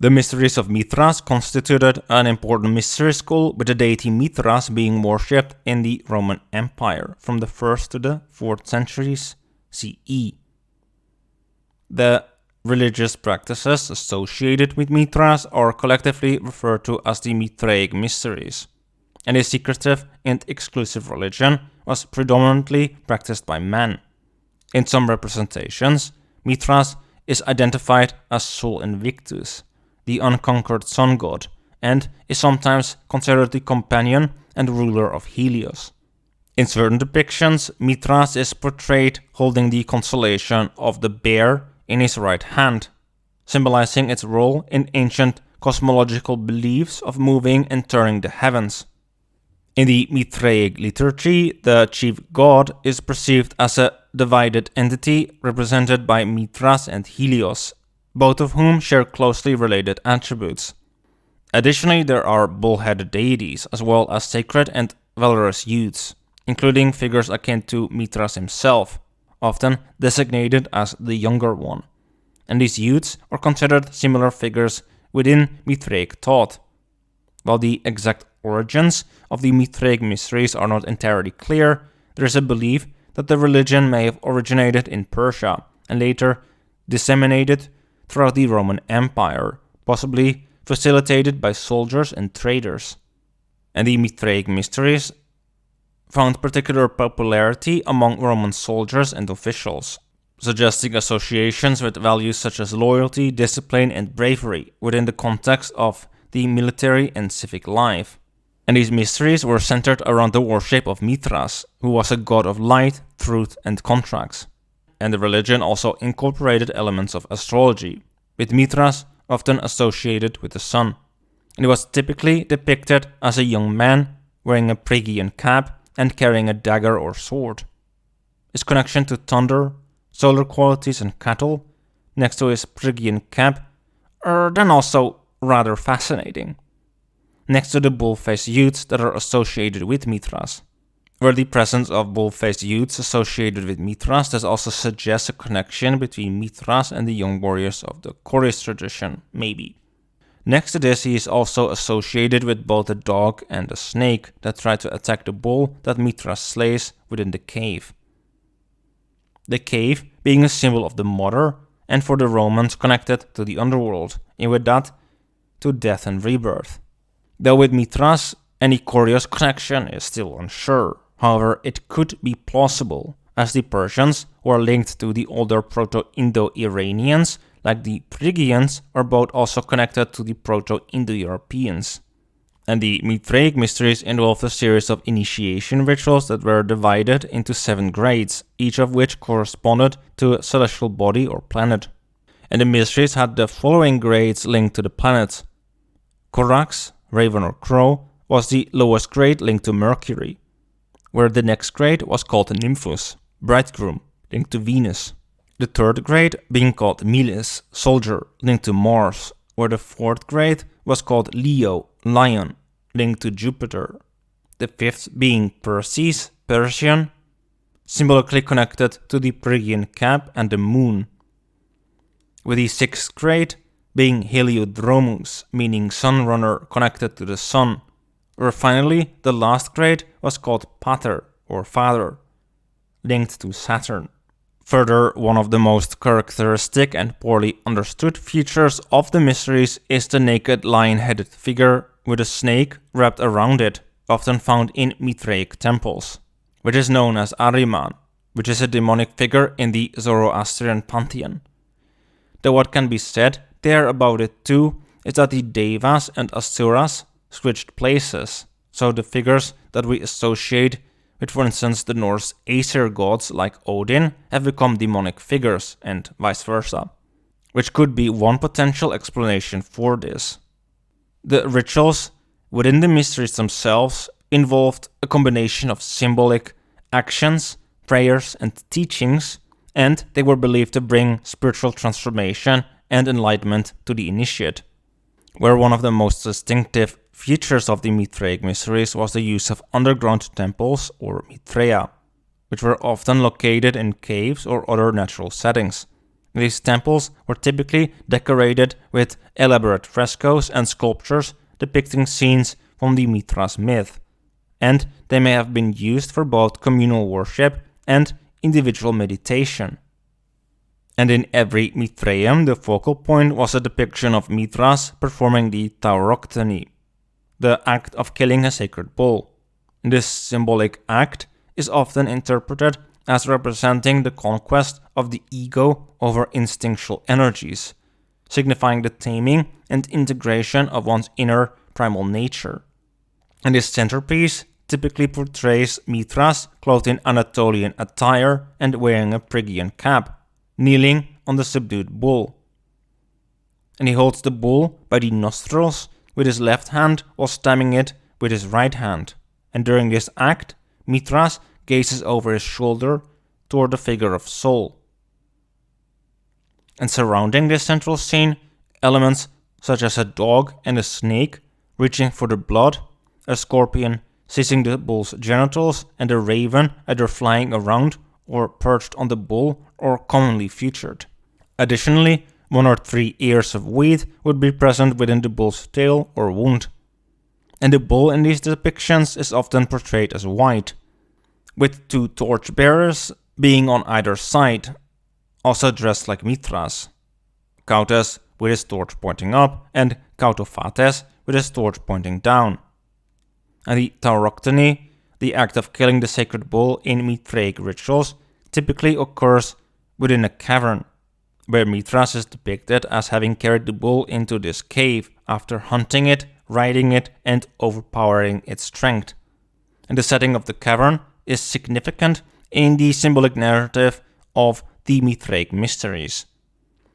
The Mysteries of Mithras constituted an important mystery school, with the deity Mithras being worshipped in the Roman Empire from the 1st to the 4th centuries CE. The religious practices associated with Mithras are collectively referred to as the Mithraic Mysteries, and a secretive and exclusive religion was predominantly practiced by men. In some representations, Mithras is identified as Sol Invictus, the unconquered sun god, and is sometimes considered the companion and ruler of Helios. In certain depictions, Mithras is portrayed holding the constellation of the bear in his right hand, symbolizing its role in ancient cosmological beliefs of moving and turning the heavens. In the Mithraic liturgy, the chief god is perceived as a divided entity represented by Mithras and Helios, both of whom share closely related attributes. Additionally, there are bull-headed deities, as well as sacred and valorous youths, including figures akin to Mithras himself, often designated as the Younger One. And these youths are considered similar figures within Mithraic thought. While the exact origins of the Mithraic mysteries are not entirely clear, there is a belief that the religion may have originated in Persia and later disseminated throughout the Roman Empire, possibly facilitated by soldiers and traders. And the Mithraic mysteries found particular popularity among Roman soldiers and officials, suggesting associations with values such as loyalty, discipline, and bravery within the context of the military and civic life. And these mysteries were centered around the worship of Mithras, who was a god of light, truth, and contracts. And the religion also incorporated elements of astrology, with Mithras often associated with the sun. And he was typically depicted as a young man wearing a Phrygian cap and carrying a dagger or sword. His connection to thunder, solar qualities, and cattle, next to his Phrygian cap, are then also rather fascinating. Next to the bull-faced youths that are associated with Mithras. Where the presence of bull-faced youths associated with Mithras does also suggest a connection between Mithras and the young warriors of the Chorus tradition, maybe. Next to this, he is also associated with both a dog and a snake that try to attack the bull that Mithras slays within the cave. The cave being a symbol of the mother, and for the Romans connected to the underworld, and with that, to death and rebirth. Though with Mithras, any Chorus connection is still unsure. However, it could be plausible, as the Persians, who are linked to the older Proto-Indo-Iranians, like the Phrygians, are both also connected to the Proto-Indo-Europeans. And the Mithraic mysteries involved a series of initiation rituals that were divided into 7 grades, each of which corresponded to a celestial body or planet. And the mysteries had the following grades linked to the planets. Corax, Raven or Crow, was the lowest grade linked to Mercury, where the next grade was called Nymphus, Bridegroom, linked to Venus. The third grade being called Milis, Soldier, linked to Mars, where the fourth grade was called Leo, Lion, linked to Jupiter. The fifth being Perses, Persian, symbolically connected to the Phrygian cap and the moon. With the sixth grade being Heliodromus, meaning Sunrunner, connected to the sun, where finally the last grade was called Pater, or Father, linked to Saturn. Further, one of the most characteristic and poorly understood features of the mysteries is the naked lion-headed figure with a snake wrapped around it, often found in Mithraic temples, which is known as Ahriman, which is a demonic figure in the Zoroastrian pantheon. Though what can be said there about it too is that the Devas and Asuras switched places, so the figures that we associate with, for instance, the Norse Aesir gods like Odin have become demonic figures, and vice versa, which could be one potential explanation for this. The rituals within the mysteries themselves involved a combination of symbolic actions, prayers, and teachings, and they were believed to bring spiritual transformation and enlightenment to the initiate, where one of the most distinctive features of the Mithraic mysteries was the use of underground temples or Mithraea, which were often located in caves or other natural settings, These temples were typically decorated with elaborate frescoes and sculptures depicting scenes from the Mithras myth, and they may have been used for both communal worship and individual meditation. And in every Mithraeum, the focal point was a depiction of Mithras performing the tauroctony, the act of killing a sacred bull. This symbolic act is often interpreted as representing the conquest of the ego over instinctual energies, signifying the taming and integration of one's inner primal nature. And this centerpiece typically portrays Mithras clothed in Anatolian attire and wearing a Phrygian cap, kneeling on the subdued bull. And he holds the bull by the nostrils with his left hand while stabbing it with his right hand. And during this act, Mithras gazes over his shoulder toward the figure of Sol. And surrounding this central scene, elements such as a dog and a snake reaching for the blood, a scorpion seizing the bull's genitals, and a raven either flying around or perched on the bull are commonly featured. Additionally, 1 or 3 ears of wheat would be present within the bull's tail or wound. And the bull in these depictions is often portrayed as white, with 2 torchbearers being on either side, also dressed like Mithras. Cautes with his torch pointing up, and Cautophates with his torch pointing down. And the tauroctony, the act of killing the sacred bull in Mithraic rituals, typically occurs within a cavern, where Mithras is depicted as having carried the bull into this cave after hunting it, riding it, and overpowering its strength. And the setting of the cavern is significant in the symbolic narrative of the Mithraic mysteries.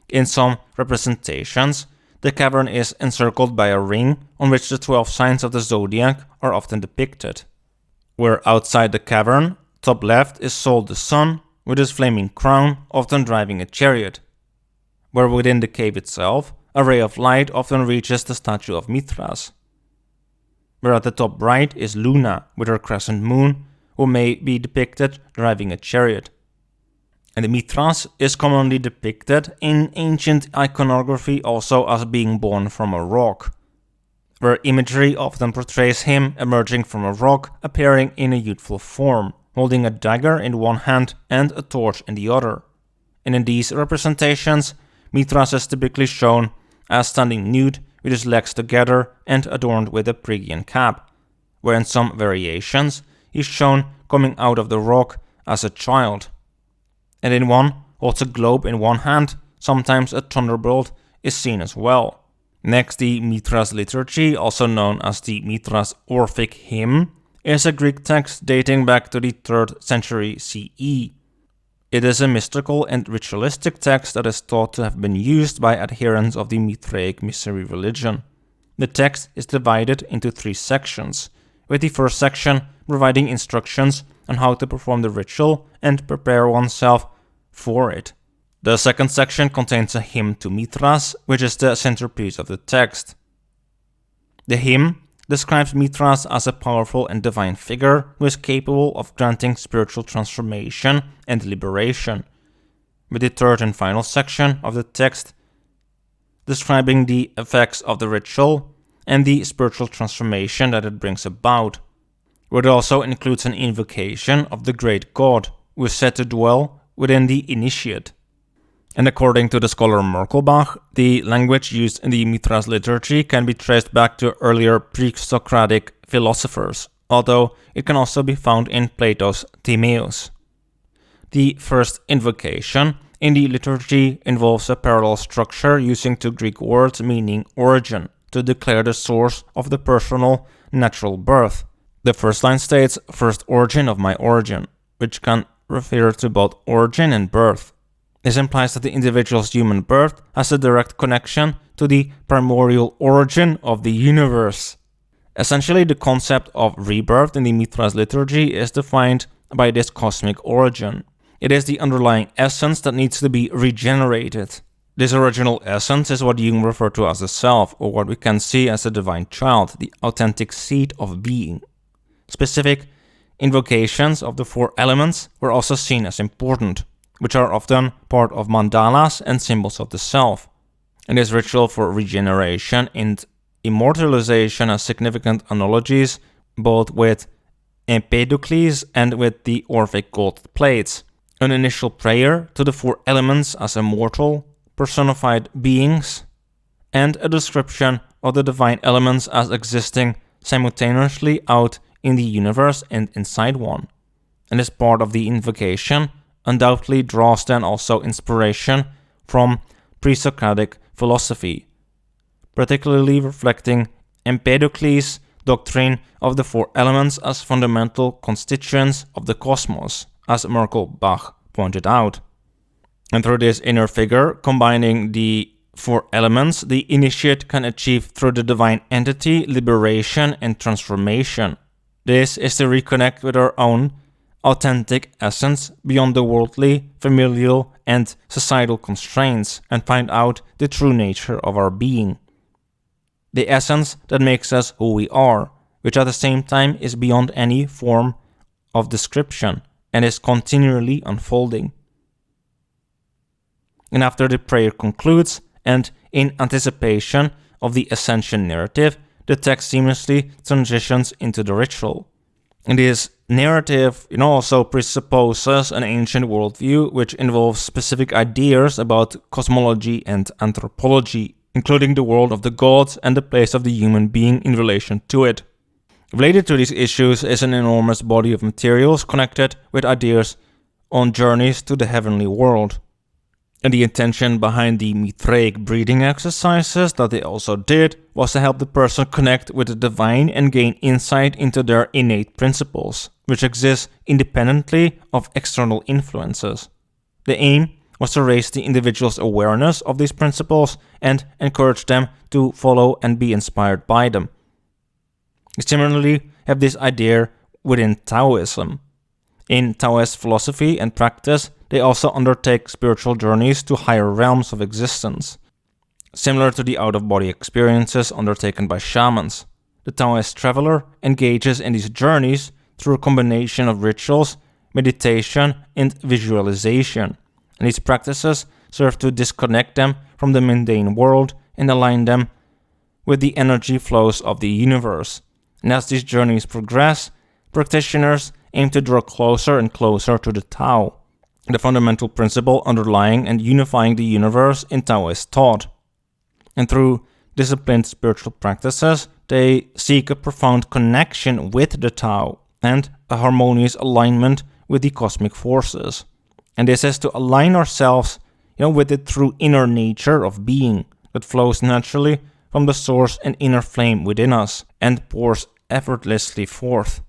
In some representations, the cavern is encircled by a ring on which the 12 signs of the zodiac are often depicted. Where outside the cavern, top left, is Sol the sun with his flaming crown often driving a chariot. Where within the cave itself, a ray of light often reaches the statue of Mithras. Where at the top right is Luna with her crescent moon, who may be depicted driving a chariot. And the Mithras is commonly depicted in ancient iconography also as being born from a rock, where imagery often portrays him emerging from a rock, appearing in a youthful form, holding a dagger in one hand and a torch in the other. And in these representations, Mithras is typically shown as standing nude with his legs together and adorned with a Phrygian cap, where in some variations he is shown coming out of the rock as a child. And in one holds a globe in one hand, sometimes a thunderbolt is seen as well. Next, the Mithras liturgy, also known as the Mithras Orphic hymn, is a Greek text dating back to the 3rd century CE. It is a mystical and ritualistic text that is thought to have been used by adherents of the Mithraic mystery religion. The text is divided into 3 sections, with the first section providing instructions on how to perform the ritual and prepare oneself for it. The second section contains a hymn to Mithras, which is the centerpiece of the text. The hymn describes Mithras as a powerful and divine figure who is capable of granting spiritual transformation and liberation, with the third and final section of the text describing the effects of the ritual and the spiritual transformation that it brings about, where it also includes an invocation of the great god, who is said to dwell within the initiate. And according to the scholar Merkelbach, the language used in the Mithras liturgy can be traced back to earlier pre-Socratic philosophers, although it can also be found in Plato's Timaeus. The first invocation in the liturgy involves a parallel structure using 2 Greek words meaning origin to declare the source of the personal natural birth. The first line states, "First origin of my origin," which can refer to both origin and birth. This implies that the individual's human birth has a direct connection to the primordial origin of the universe. Essentially, the concept of rebirth in the Mithras liturgy is defined by this cosmic origin. It is the underlying essence that needs to be regenerated. This original essence is what Jung referred to as the self, or what we can see as the divine child, the authentic seed of being. Specific invocations of the 4 elements were also seen as important. which are often part of mandalas and symbols of the self. And this ritual for regeneration and immortalization has significant analogies both with Empedocles and with the Orphic gold plates. An initial prayer to the four elements as immortal, personified beings, and a description of the divine elements as existing simultaneously out in the universe and inside one. And this part of the invocation undoubtedly draws then also inspiration from pre-Socratic philosophy, particularly reflecting Empedocles' doctrine of the four elements as fundamental constituents of the cosmos, as Merkelbach pointed out. And through this inner figure, combining the four elements, the initiate can achieve through the divine entity liberation and transformation. This is to reconnect with our own authentic essence beyond the worldly, familial, and societal constraints and find out the true nature of our being. The essence that makes us who we are, which at the same time is beyond any form of description and is continually unfolding. And after the prayer concludes, and in anticipation of the ascension narrative, the text seamlessly transitions into the ritual. And this narrative, also presupposes an ancient worldview which involves specific ideas about cosmology and anthropology, including the world of the gods and the place of the human being in relation to it. Related to these issues is an enormous body of materials connected with ideas on journeys to the heavenly world. And the intention behind the Mithraic breathing exercises that they also did was to help the person connect with the divine and gain insight into their innate principles, which exist independently of external influences. The aim was to raise the individual's awareness of these principles and encourage them to follow and be inspired by them. Similarly, have this idea within Taoism. In Taoist philosophy and practice, they also undertake spiritual journeys to higher realms of existence. Similar to the out-of-body experiences undertaken by shamans, the Taoist traveler engages in these journeys through a combination of rituals, meditation, and visualization. And these practices serve to disconnect them from the mundane world and align them with the energy flows of the universe. And as these journeys progress, practitioners aim to draw closer and closer to the Tao, the fundamental principle underlying and unifying the universe in Taoist thought. And through disciplined spiritual practices, they seek a profound connection with the Tao and a harmonious alignment with the cosmic forces. And this is to align ourselves, with the true inner nature of being that flows naturally from the source and inner flame within us and pours effortlessly forth.